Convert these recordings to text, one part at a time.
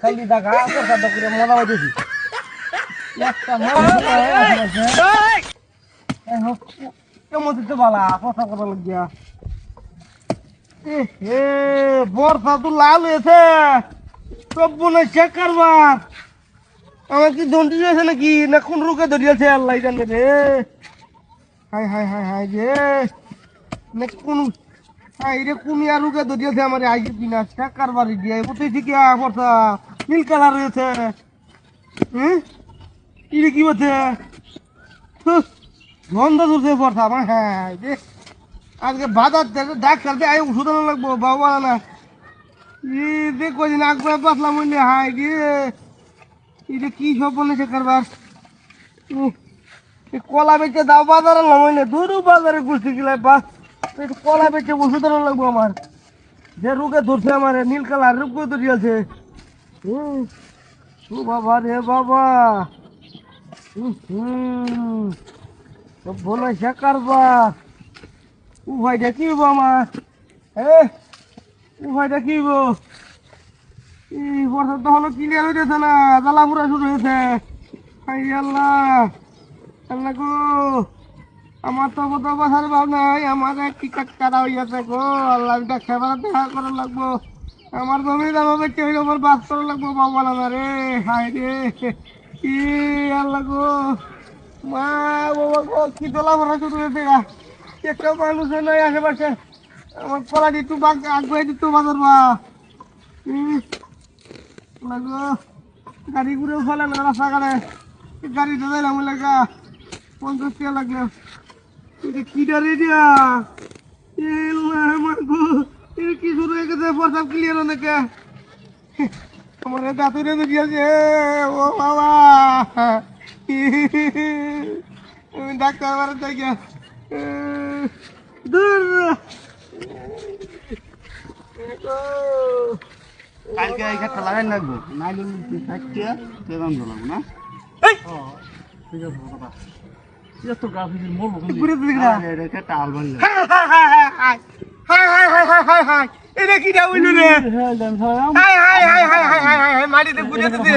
খালি দেখা মজা পাইতেছি কেমন দিতে পালা কথা কথা লাগিয়া বর্ষা তো লাল হয়েছে সব মনে চেক করবার আমার কি দন্ডি হয়েছে নাকি না কোন রোগে ধরিয়েছে আল্লাহ জানে রে হাই হাই হাই হাই রে না কোন হাই রে কোন আর রোগে ধরিয়েছে আমার আগে বিনা চেক করবার দিয়ে বুঝতেছি কি বর্ষা নীল কালার হয়েছে কি বলছে গন্ধ ধরছে বর্ষা আমার হ্যাঁ রে আজকে বাজার ডাক্তার দিয়ে ওষুধ আনা লাগবো বাবা না রে কদিন আগে বাঁচলাম বললে হাই রে এটা কি সব বলেছে কারবার কলা বেচে দাও বাজার আনলাম বললে দূরও বাজারে ঘুরতে গেলে বাস কলা বেচে ওষুধ আনা লাগবো আমার যে রোগে ধরছে আমার নীল কালার রোগ ধরিয়েছে ও বাবা রে বাবা সব বলেছে কারবার উভয়টা কি হবো আমার উভয়টা কি হবো বর্ষা তখনও ক্লিয়ার হইতেছে না জ্বালা পুরা শুরু হয়েছে আল্লাহ আল্লাহ গো আমার তো কত বাসার ভাব নাই আমার কি কাটা হইয়াছে গো আল্লাহ ডাক্তার দেখা করা লাগবো আমার জমি দামা বেঁচে হইলে আমার বাস করা লাগবো বাবা না রে হাই রে কি আল্লাহ গো মা বাবা গো কি জ্বালা পুরা শুরু হয়েছে একটা মানুষ নাই আশেপাশে আমার কলা দিত আগুয়াই দিত বাজার বা গাড়ি ঘুরেও ফেলে না রাস্তাঘাটে গাড়িটা যাইলাম লাগা 50 টাকা লাগলো কিটা রে দিয়া কি শুরু হয়ে গেছে প্রসাব ক্লিয়ার অনেকে আমার দাঁতুরে দিয়েছে ও বাবা আমি ডাক্তার বাড়ি থেকে দূর কালকে এই একটা লাগাই লাগবো নাইলে থাকতে তেমন লাগবো না ঠিক আছে বাবা এত গাফিল মরবো ঘুরে দিলি না এটা টাল বানলে হাই হাই হাই হাই হাই হাই এটা কি দা হইলো রে হাই হাই হাই হাই হাই হাই হাই মাটিতে ঘুরে দিতে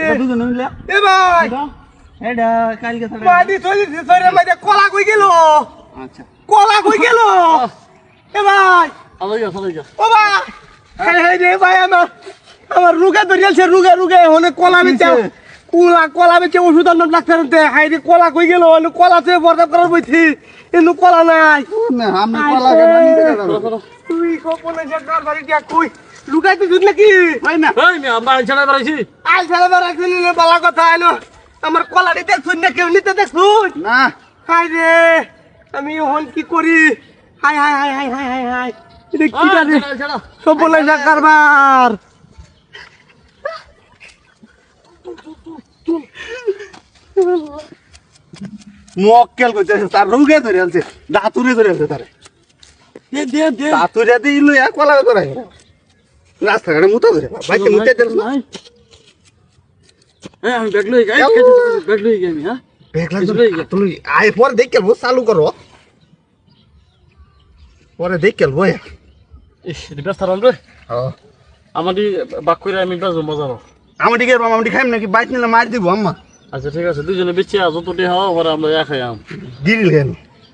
এটা দুজন মিলে এ ভাই এটা কালকে মাটি চলে সরে মাঝে কলা কই গেল আচ্ছা কলা কই গেল এ ভাই চলে যা ও ভাই হাই হাই রে ভাই আমার রোগে ধরিয়াছে রোগে হনে কলা বেচে কলা বেচে ওষুধ আনলাম ডাক্তারতে হাই রে কলা কই গেল কলাতে বরদাব করার বইছি এনু কলা নাই না আমি কলা কেন নিতে যাব তুই কোপনে সরকার বাড়ি দিয়া কই লুকাই তুই নাকি ভাই না এই আমি আম্মা ছাড়া বাড়াইছি আই ছাড়া বাড়াইছি নি বালা কথা আইলো আমার কলাটি দেখছুন না কেউ নিতে দেখছুন না হাই রে আমি হন কি করি হাই হাই হাই হাই হাই হাই হাই এটা কি রে সব বলে না কারবার মক্কেল কইতেছে তার রোগে ধরে আনছে দাতুরে ধরে আনছে তারে দে দাতুরে দিলু এক কলা ধরে রাস্তাঘাটে মুতা ধরে বাইকে মুতে দেন না আমি ব্যাগ লই যাই আমি হ্যাঁ ব্যাগ লই তুই আই পরে দেখ কেলবো চালু করো পরে দেখ কেলবো ইস ব্যস্ত রান রে আমাদি বাক কইরা আমি বাজো মজা আমাদি কে আমাদি খাইম নাকি বাইক নিলে মার দিব আম্মা আচ্ছা ঠিক আছে দুজনে বেঁচে আছো তো দে হাওয়া পরে আমরা এক খাইয়াম গিরিল কেন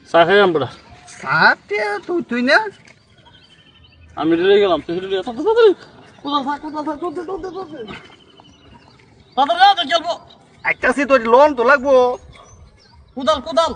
চা খাইয়াম বড়া সাথে তুই না আমি রেডি গেলাম তুই রেডি তাড়াতাড়ি তাড়াতাড়ি চলবো একটা সে তোর লোন তো লাগবো কোদাল